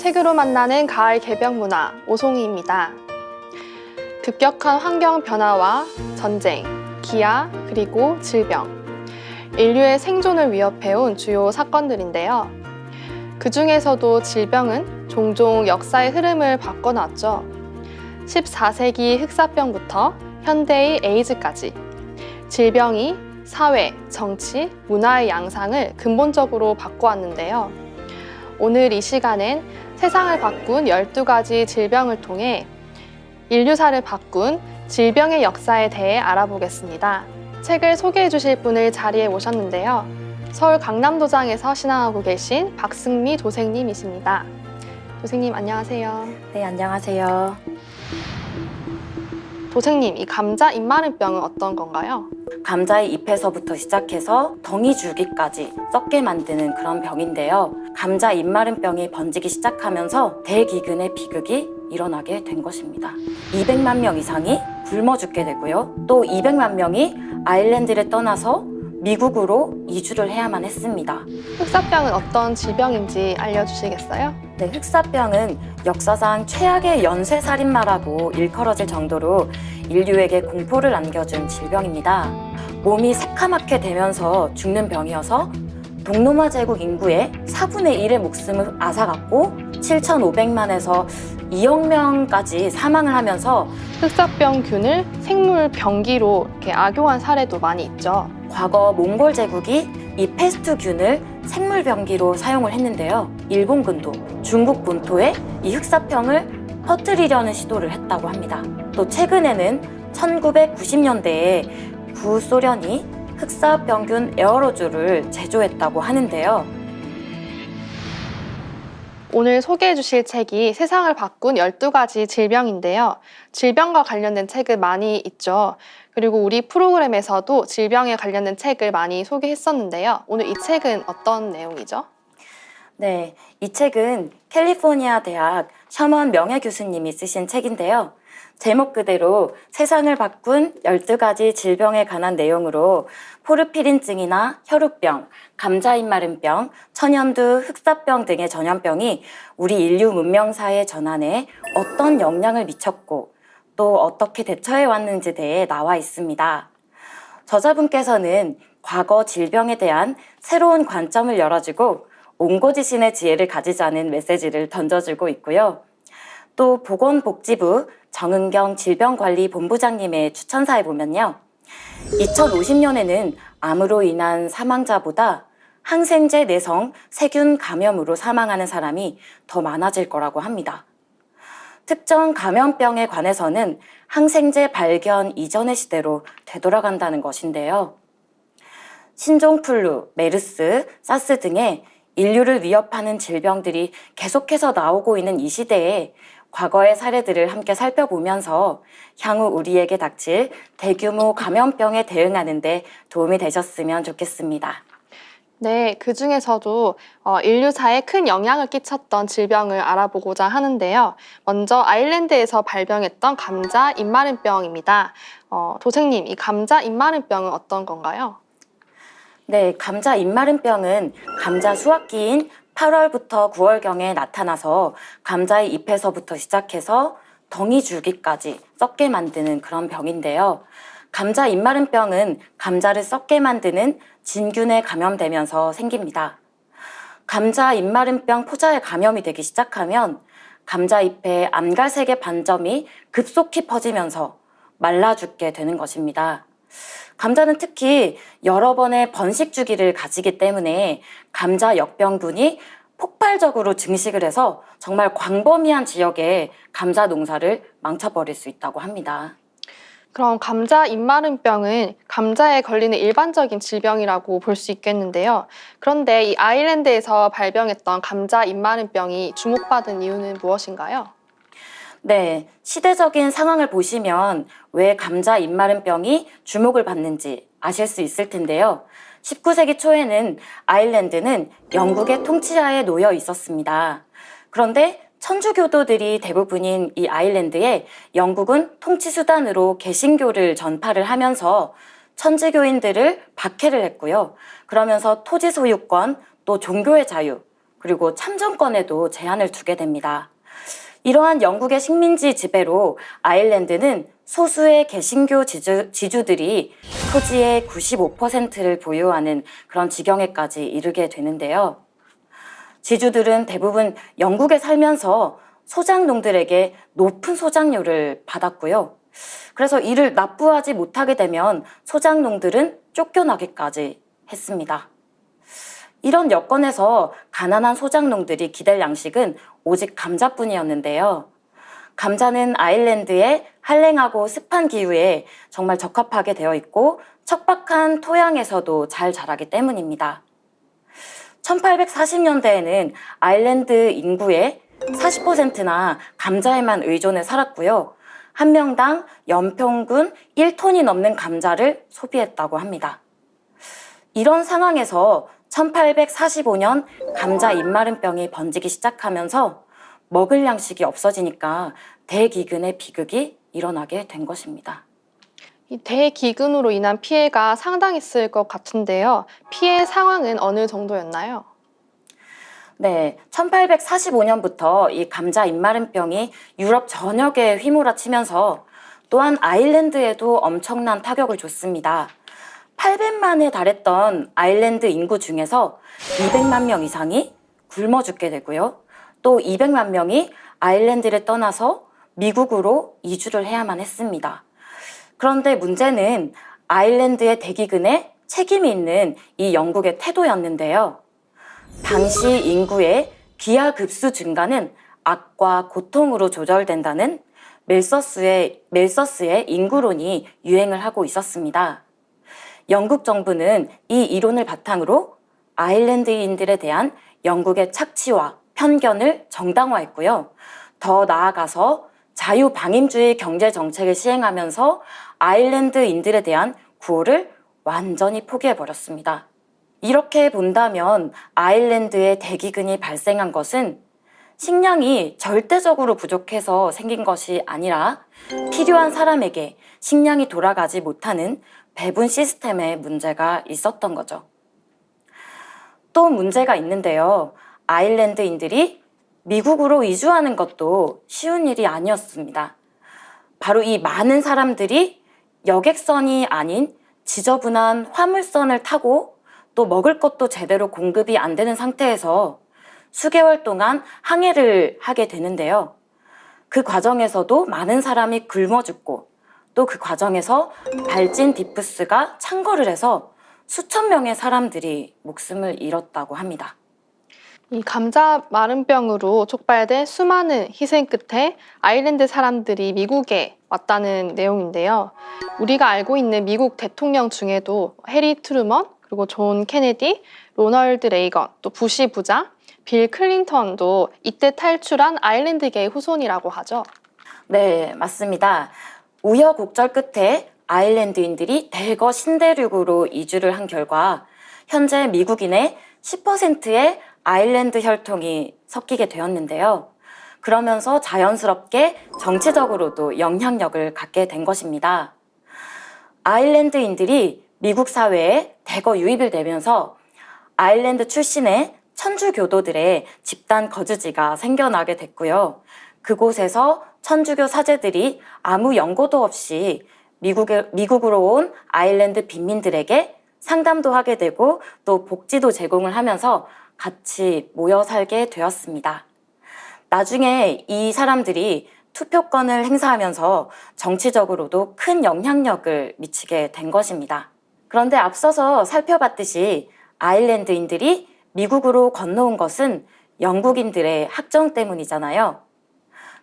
책으로 만나는 가을 개병 문화 오송이입니다. 급격한 환경 변화와 전쟁, 기아, 그리고 질병, 인류의 생존을 위협해온 주요 사건들인데요. 그 중에서도 질병은 종종 역사의 흐름을 바꿔놨죠. 14세기 흑사병부터 현대의 에이즈까지 질병이 사회, 정치, 문화의 양상을 근본적으로 바꿔왔는데요. 오늘 이 시간엔 세상을 바꾼 12가지 질병을 통해 인류사를 바꾼 질병의 역사에 대해 알아보겠습니다. 책을 소개해 주실 분을 자리에 모셨는데요. 서울 강남도장에서 신앙하고 계신 박승미 도생님이십니다. 도생님 안녕하세요. 네, 안녕하세요. 도생님, 이 감자 입마름병은 어떤 건가요? 감자의 잎에서부터 시작해서 덩이 줄기까지 썩게 만드는 그런 병인데요. 감자 잎마름병이 번지기 시작하면서 대기근의 비극이 일어나게 된 것입니다. 200만 명 이상이 굶어 죽게 되고요. 또 200만 명이 아일랜드를 떠나서 미국으로 이주를 해야만 했습니다. 흑사병은 어떤 질병인지 알려주시겠어요? 네, 흑사병은 역사상 최악의 연쇄살인마라고 일컬어질 정도로 인류에게 공포를 안겨준 질병입니다. 몸이 새카맣게 되면서 죽는 병이어서 동로마 제국 인구의 4분의 1의 목숨을 앗아갔고 7,500만에서 2억 명까지 사망을 하면서 흑사병균을 생물 병기로 이렇게 악용한 사례도 많이 있죠. 과거 몽골 제국이 이 페스트균을 생물병기로 사용을 했는데요. 일본군도 중국 본토에 이 흑사병을 퍼뜨리려는 시도를 했다고 합니다. 또 최근에는 1990년대에 구소련이 흑사병균 에어로졸을 제조했다고 하는데요. 오늘 소개해 주실 책이 세상을 바꾼 12가지 질병인데요. 질병과 관련된 책을 많이 있죠. 그리고 우리 프로그램에서도 질병에 관련된 책을 많이 소개했었는데요. 오늘 이 책은 어떤 내용이죠? 네, 이 책은 캘리포니아 대학 셔먼 명예교수님이 쓰신 책인데요. 제목 그대로 세상을 바꾼 12가지 질병에 관한 내용으로 포르피린증이나 혈우병, 감자입마름병, 천연두, 흑사병 등의 전염병이 우리 인류 문명사의 전환에 어떤 영향을 미쳤고 또 어떻게 대처해 왔는지에 대해 나와 있습니다. 저자분께서는 과거 질병에 대한 새로운 관점을 열어주고 옹고지신의 지혜를 가지자는 메시지를 던져주고 있고요. 또 보건복지부 정은경 질병관리본부장님의 추천사에 보면요. 2050년에는 암으로 인한 사망자보다 항생제 내성 세균 감염으로 사망하는 사람이 더 많아질 거라고 합니다. 특정 감염병에 관해서는 항생제 발견 이전의 시대로 되돌아간다는 것인데요. 신종플루, 메르스, 사스 등의 인류를 위협하는 질병들이 계속해서 나오고 있는 이 시대에 과거의 사례들을 함께 살펴보면서 향후 우리에게 닥칠 대규모 감염병에 대응하는 데 도움이 되셨으면 좋겠습니다. 네, 그 중에서도 인류사에 큰 영향을 끼쳤던 질병을 알아보고자 하는데요. 먼저 아일랜드에서 발병했던 감자 입마름병입니다. 도생님, 이 감자 입마름병은 어떤 건가요? 네, 감자 입마름병은 감자 수확기인 8월부터 9월경에 나타나서 감자의 잎에서부터 시작해서 덩이 줄기까지 썩게 만드는 그런 병인데요. 감자 입마름병은 감자를 썩게 만드는 진균에 감염되면서 생깁니다. 감자 입마름병 포자에 감염이 되기 시작하면 감자 잎의 암갈색의 반점이 급속히 퍼지면서 말라 죽게 되는 것입니다. 감자는 특히 여러 번의 번식 주기를 가지기 때문에 감자 역병군이 폭발적으로 증식을 해서 정말 광범위한 지역에 감자 농사를 망쳐버릴 수 있다고 합니다. 그럼 감자 입마름병은 감자에 걸리는 일반적인 질병이라고 볼 수 있겠는데요. 그런데 이 아일랜드에서 발병했던 감자 입마름병이 주목받은 이유는 무엇인가요? 네, 시대적인 상황을 보시면 왜 감자 입마름병이 주목을 받는지 아실 수 있을 텐데요. 19세기 초에는 아일랜드는 영국의 통치하에 놓여 있었습니다. 그런데 천주교도들이 대부분인 이 아일랜드에 영국은 통치 수단으로 개신교를 전파를 하면서 천주교인들을 박해를 했고요. 그러면서 토지 소유권, 또 종교의 자유, 그리고 참정권에도 제한을 두게 됩니다. 이러한 영국의 식민지 지배로 아일랜드는 소수의 개신교 지주들이 토지의 95%를 보유하는 그런 지경에까지 이르게 되는데요. 지주들은 대부분 영국에 살면서 소작농들에게 높은 소작료를 받았고요. 그래서 이를 납부하지 못하게 되면 소작농들은 쫓겨나기까지 했습니다. 이런 여건에서 가난한 소작농들이 기댈 양식은 오직 감자뿐이었는데요. 감자는 아일랜드의 한랭하고 습한 기후에 정말 적합하게 되어 있고 척박한 토양에서도 잘 자라기 때문입니다. 1840년대에는 아일랜드 인구의 40%나 감자에만 의존해 살았고요. 한 명당 연평균 1톤이 넘는 감자를 소비했다고 합니다. 이런 상황에서 1845년 감자 입마름병이 번지기 시작하면서 먹을 양식이 없어지니까 대기근의 비극이 일어나게 된 것입니다. 이 대기근으로 인한 피해가 상당했을 것 같은데요. 피해 상황은 어느 정도였나요? 네, 1845년부터 이 감자 입마름병이 유럽 전역에 휘몰아치면서 또한 아일랜드에도 엄청난 타격을 줬습니다. 800만에 달했던 아일랜드 인구 중에서 200만 명 이상이 굶어 죽게 되고요. 또 200만 명이 아일랜드를 떠나서 미국으로 이주를 해야만 했습니다. 그런데 문제는 아일랜드의 대기근에 책임이 있는 이 영국의 태도였는데요. 당시 인구의 기하급수 증가는 악과 고통으로 조절된다는 멜서스의 인구론이 유행을 하고 있었습니다. 영국 정부는 이 이론을 바탕으로 아일랜드인들에 대한 영국의 착취와 편견을 정당화했고요. 더 나아가서 자유방임주의 경제 정책을 시행하면서 아일랜드인들에 대한 구호를 완전히 포기해버렸습니다. 이렇게 본다면 아일랜드의 대기근이 발생한 것은 식량이 절대적으로 부족해서 생긴 것이 아니라 필요한 사람에게 식량이 돌아가지 못하는 배분 시스템에 문제가 있었던 거죠. 또 문제가 있는데요. 아일랜드인들이 미국으로 이주하는 것도 쉬운 일이 아니었습니다. 바로 이 많은 사람들이 여객선이 아닌 지저분한 화물선을 타고 또 먹을 것도 제대로 공급이 안 되는 상태에서 수개월 동안 항해를 하게 되는데요. 그 과정에서도 많은 사람이 굶어 죽고 또 그 과정에서 발진 디프스가 창궐을 해서 수천 명의 사람들이 목숨을 잃었다고 합니다. 이 감자 마름병으로 촉발된 수많은 희생 끝에 아일랜드 사람들이 미국에 왔다는 내용인데요. 우리가 알고 있는 미국 대통령 중에도 해리 트루먼, 그리고 존 케네디, 로널드 레이건, 또 부시 부장, 빌 클린턴도 이때 탈출한 아일랜드계의 후손이라고 하죠. 네, 맞습니다. 우여곡절 끝에 아일랜드인들이 대거 신대륙으로 이주를 한 결과 현재 미국인의 10%의 아일랜드 혈통이 섞이게 되었는데요. 그러면서 자연스럽게 정치적으로도 영향력을 갖게 된 것입니다. 아일랜드인들이 미국 사회에 대거 유입이 되면서 아일랜드 출신의 천주교도들의 집단 거주지가 생겨나게 됐고요. 그곳에서 천주교 사제들이 아무 연고도 없이 미국으로 온 아일랜드 빈민들에게 상담도 하게 되고 또 복지도 제공을 하면서 같이 모여 살게 되었습니다. 나중에 이 사람들이 투표권을 행사하면서 정치적으로도 큰 영향력을 미치게 된 것입니다. 그런데 앞서서 살펴봤듯이 아일랜드인들이 미국으로 건너온 것은 영국인들의 학정 때문이잖아요.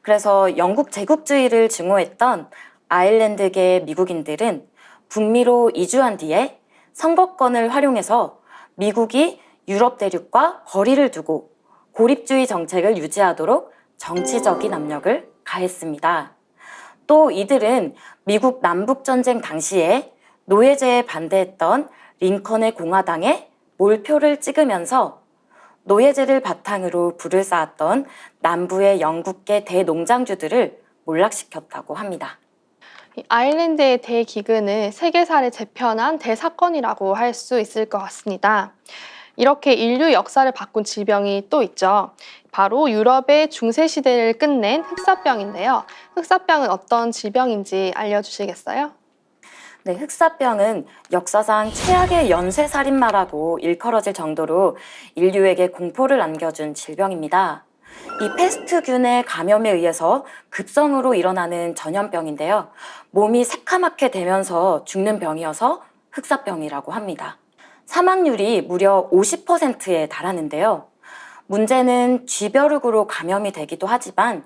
그래서 영국 제국주의를 증오했던 아일랜드계 미국인들은 북미로 이주한 뒤에 선거권을 활용해서 미국이 유럽 대륙과 거리를 두고 고립주의 정책을 유지하도록 정치적인 압력을 가했습니다. 또 이들은 미국 남북전쟁 당시에 노예제에 반대했던 링컨의 공화당에 몰표를 찍으면서 노예제를 바탕으로 부를 쌓았던 남부의 영국계 대농장주들을 몰락시켰다고 합니다. 이 아일랜드의 대기근은 세계사를 재편한 대사건이라고 할 수 있을 것 같습니다. 이렇게 인류 역사를 바꾼 질병이 또 있죠. 바로 유럽의 중세 시대를 끝낸 흑사병인데요. 흑사병은 어떤 질병인지 알려주시겠어요? 네, 흑사병은 역사상 최악의 연쇄살인마라고 일컬어질 정도로 인류에게 공포를 안겨준 질병입니다. 이 페스트균의 감염에 의해서 급성으로 일어나는 전염병인데요. 몸이 새카맣게 되면서 죽는 병이어서 흑사병이라고 합니다. 사망률이 무려 50%에 달하는데요. 문제는 쥐벼룩으로 감염이 되기도 하지만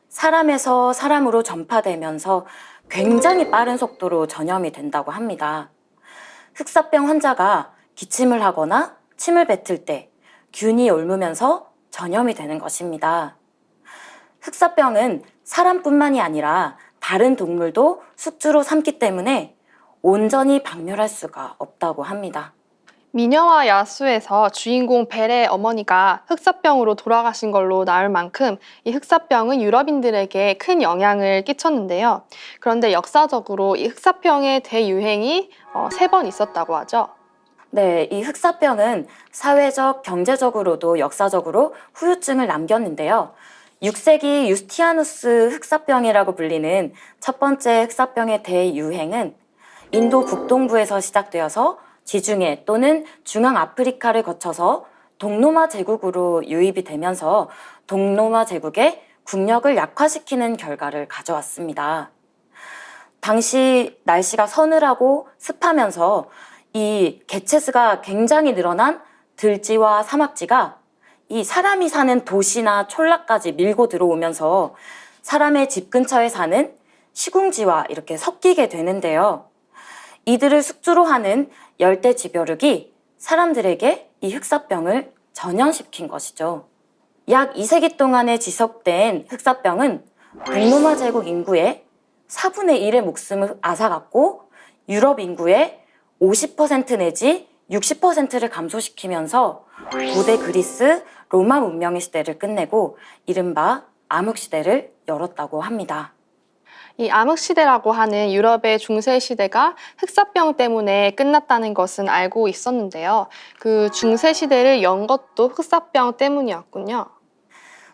사람에서 사람으로 전파되면서 굉장히 빠른 속도로 전염이 된다고 합니다. 흑사병 환자가 기침을 하거나 침을 뱉을 때 균이 옮으면서 전염이 되는 것입니다. 흑사병은 사람뿐만이 아니라 다른 동물도 숙주로 삼기 때문에 온전히 박멸할 수가 없다고 합니다. 미녀와 야수에서 주인공 벨의 어머니가 흑사병으로 돌아가신 걸로 나올 만큼 이 흑사병은 유럽인들에게 큰 영향을 끼쳤는데요. 그런데 역사적으로 이 흑사병의 대유행이 3번 있었다고 하죠. 네, 이 흑사병은 사회적, 경제적으로도 역사적으로 후유증을 남겼는데요. 6세기 유스티아누스 흑사병이라고 불리는 첫 번째 흑사병의 대유행은 인도 북동부에서 시작되어서 지중해 또는 중앙아프리카를 거쳐서 동로마 제국으로 유입이 되면서 동로마 제국의 국력을 약화시키는 결과를 가져왔습니다. 당시 날씨가 서늘하고 습하면서 이 개체수가 굉장히 늘어난 들쥐와 사막쥐가 이 사람이 사는 도시나 촌락까지 밀고 들어오면서 사람의 집 근처에 사는 시궁쥐와 이렇게 섞이게 되는데요. 이들을 숙주로 하는 열대지벼룩이 사람들에게 이 흑사병을 전염시킨 것이죠. 약 2세기 동안에 지속된 흑사병은 동로마 제국 인구의 4분의 1의 목숨을 앗아갔고 유럽 인구의 50% 내지 60%를 감소시키면서 고대 그리스, 로마 문명의 시대를 끝내고 이른바 암흑시대를 열었다고 합니다. 이 암흑시대라고 하는 유럽의 중세시대가 흑사병 때문에 끝났다는 것은 알고 있었는데요. 그 중세시대를 연 것도 흑사병 때문이었군요.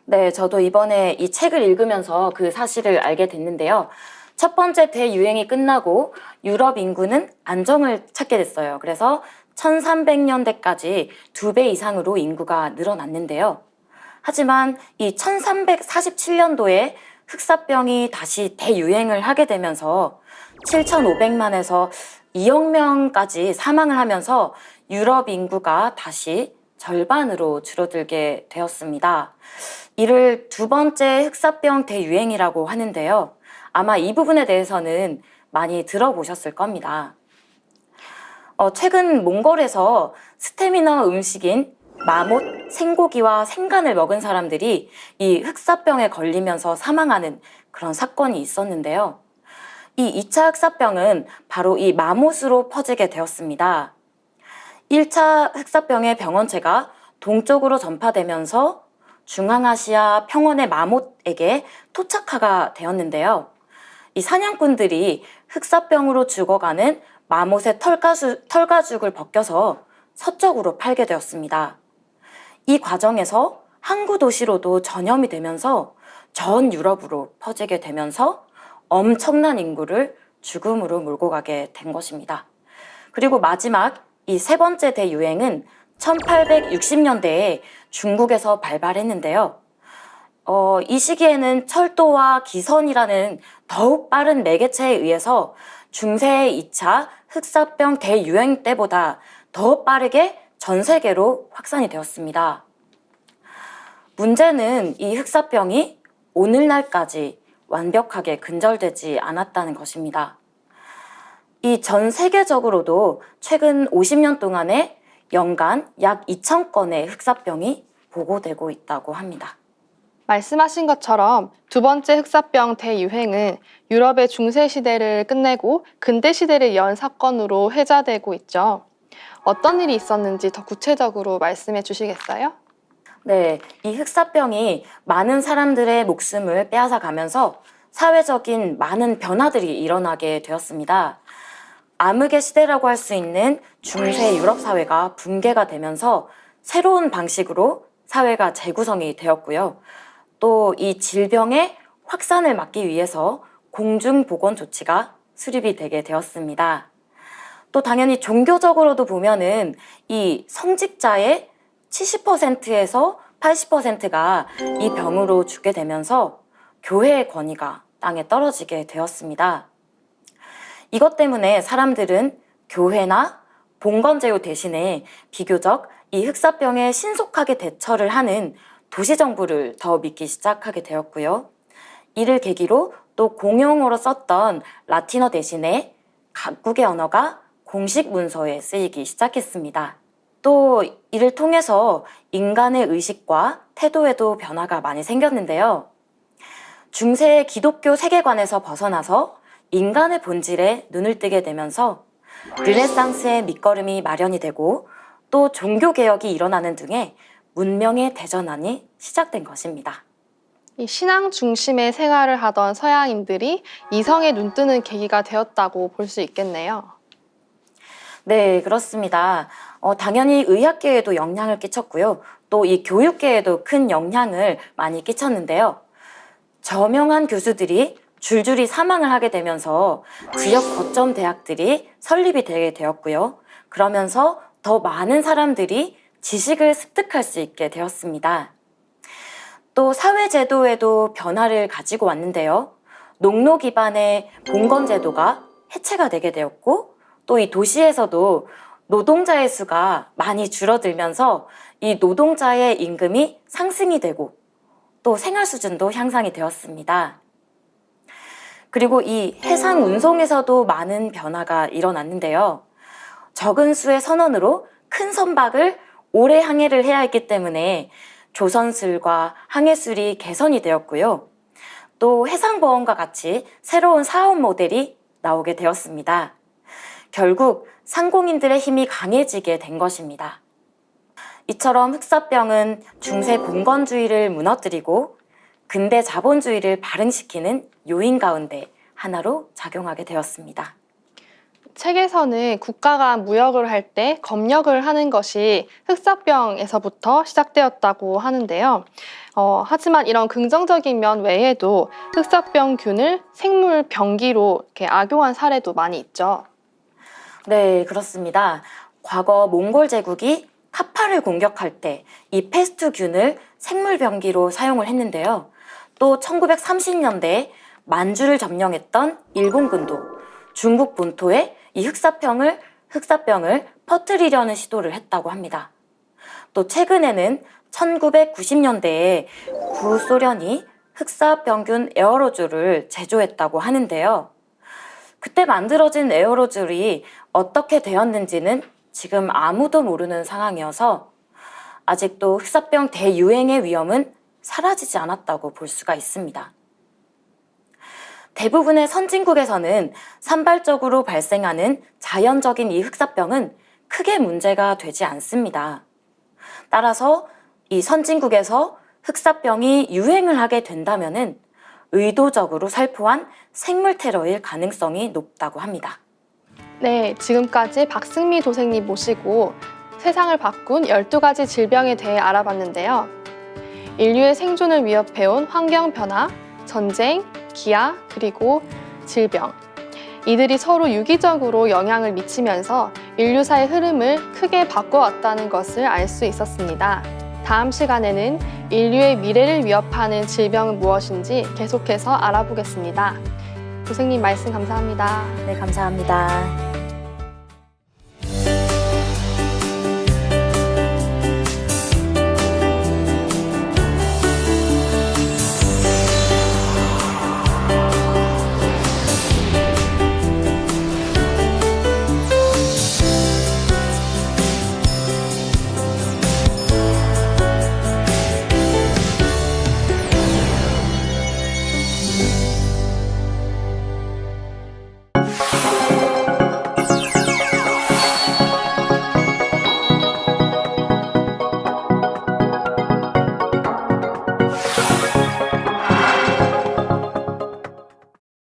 네, 저도 이번에 이 책을 읽으면서 그 사실을 알게 됐는데요. 첫 번째 대유행이 끝나고 유럽 인구는 안정을 찾게 됐어요. 그래서 1300년대까지 2배 이상으로 인구가 늘어났는데요. 하지만 이 1347년도에 흑사병이 다시 대유행을 하게 되면서 7,500만에서 2억 명까지 사망을 하면서 유럽 인구가 다시 절반으로 줄어들게 되었습니다. 이를 두 번째 흑사병 대유행이라고 하는데요. 아마 이 부분에 대해서는 많이 들어보셨을 겁니다. 최근 몽골에서 스테미너 음식인 마못, 생고기와 생간을 먹은 사람들이 이 흑사병에 걸리면서 사망하는 그런 사건이 있었는데요. 이 2차 흑사병은 바로 이 마못으로 퍼지게 되었습니다. 1차 흑사병의 병원체가 동쪽으로 전파되면서 중앙아시아 평원의 마못에게 토착화가 되었는데요. 이 사냥꾼들이 흑사병으로 죽어가는 마못의 털가죽을 벗겨서 서쪽으로 팔게 되었습니다. 이 과정에서 항구 도시로도 전염이 되면서 전 유럽으로 퍼지게 되면서 엄청난 인구를 죽음으로 몰고 가게 된 것입니다. 그리고 마지막 이 세 번째 대유행은 1860년대에 중국에서 발발했는데요. 이 시기에는 철도와 기선이라는 더욱 빠른 매개체에 의해서 중세의 2차 흑사병 대유행 때보다 더 빠르게 전 세계로 확산이 되었습니다. 문제는 이 흑사병이 오늘날까지 완벽하게 근절되지 않았다는 것입니다. 이 전 세계적으로도 최근 50년 동안에 연간 약 2,000건의 흑사병이 보고되고 있다고 합니다. 말씀하신 것처럼 두 번째 흑사병 대유행은 유럽의 중세시대를 끝내고 근대시대를 연 사건으로 회자되고 있죠. 어떤 일이 있었는지 더 구체적으로 말씀해 주시겠어요? 네, 이 흑사병이 많은 사람들의 목숨을 빼앗아 가면서 사회적인 많은 변화들이 일어나게 되었습니다. 암흑의 시대라고 할 수 있는 중세 유럽 사회가 붕괴가 되면서 새로운 방식으로 사회가 재구성이 되었고요. 또 이 질병의 확산을 막기 위해서 공중보건 조치가 수립이 되게 되었습니다. 또 당연히 종교적으로도 보면은 이 성직자의 70%에서 80%가 이 병으로 죽게 되면서 교회의 권위가 땅에 떨어지게 되었습니다. 이것 때문에 사람들은 교회나 봉건제도 대신에 비교적 이 흑사병에 신속하게 대처를 하는 도시정부를 더 믿기 시작하게 되었고요. 이를 계기로 또 공용어로 썼던 라틴어 대신에 각국의 언어가 공식 문서에 쓰이기 시작했습니다. 또 이를 통해서 인간의 의식과 태도에도 변화가 많이 생겼는데요. 중세의 기독교 세계관에서 벗어나서 인간의 본질에 눈을 뜨게 되면서 르네상스의 밑거름이 마련이 되고 또 종교개혁이 일어나는 등의 문명의 대전환이 시작된 것입니다. 이 신앙 중심의 생활을 하던 서양인들이 이성에 눈뜨는 계기가 되었다고 볼 수 있겠네요. 네, 그렇습니다. 당연히 의학계에도 영향을 끼쳤고요. 또 이 교육계에도 큰 영향을 많이 끼쳤는데요. 저명한 교수들이 줄줄이 사망을 하게 되면서 지역 거점 대학들이 설립이 되게 되었고요. 그러면서 더 많은 사람들이 지식을 습득할 수 있게 되었습니다. 또 사회제도에도 변화를 가지고 왔는데요. 농노 기반의 봉건제도가 해체가 되게 되었고 또 이 도시에서도 노동자의 수가 많이 줄어들면서 이 노동자의 임금이 상승이 되고 또 생활 수준도 향상이 되었습니다. 그리고 이 해상 운송에서도 많은 변화가 일어났는데요. 적은 수의 선원으로 큰 선박을 오래 항해를 해야 했기 때문에 조선술과 항해술이 개선이 되었고요. 또 해상보험과 같이 새로운 사업 모델이 나오게 되었습니다. 결국 상공인들의 힘이 강해지게 된 것입니다. 이처럼 흑사병은 중세 봉건주의를 무너뜨리고 근대 자본주의를 발흥시키는 요인 가운데 하나로 작용하게 되었습니다. 책에서는 국가가 무역을 할 때 검역을 하는 것이 흑사병에서부터 시작되었다고 하는데요. 하지만 이런 긍정적인 면 외에도 흑사병균을 생물 병기로 이렇게 악용한 사례도 많이 있죠. 네, 그렇습니다. 과거 몽골 제국이 카파를 공격할 때 이 페스트균을 생물병기로 사용을 했는데요. 또 1930년대에 만주를 점령했던 일본군도 중국 본토에 이 흑사병을 퍼뜨리려는 시도를 했다고 합니다. 또 최근에는 1990년대에 구소련이 흑사병균 에어로졸을 제조했다고 하는데요. 그때 만들어진 에어로졸이 어떻게 되었는지는 지금 아무도 모르는 상황이어서 아직도 흑사병 대유행의 위험은 사라지지 않았다고 볼 수가 있습니다. 대부분의 선진국에서는 산발적으로 발생하는 자연적인 이 흑사병은 크게 문제가 되지 않습니다. 따라서 이 선진국에서 흑사병이 유행을 하게 된다면은 의도적으로 살포한 생물 테러일 가능성이 높다고 합니다. 네, 지금까지 박승미 도생님 모시고 세상을 바꾼 12가지 질병에 대해 알아봤는데요. 인류의 생존을 위협해온 환경 변화, 전쟁, 기아, 그리고 질병. 이들이 서로 유기적으로 영향을 미치면서 인류사의 흐름을 크게 바꿔왔다는 것을 알 수 있었습니다. 다음 시간에는 인류의 미래를 위협하는 질병은 무엇인지 계속해서 알아보겠습니다. 도생님 말씀 감사합니다. 네, 감사합니다.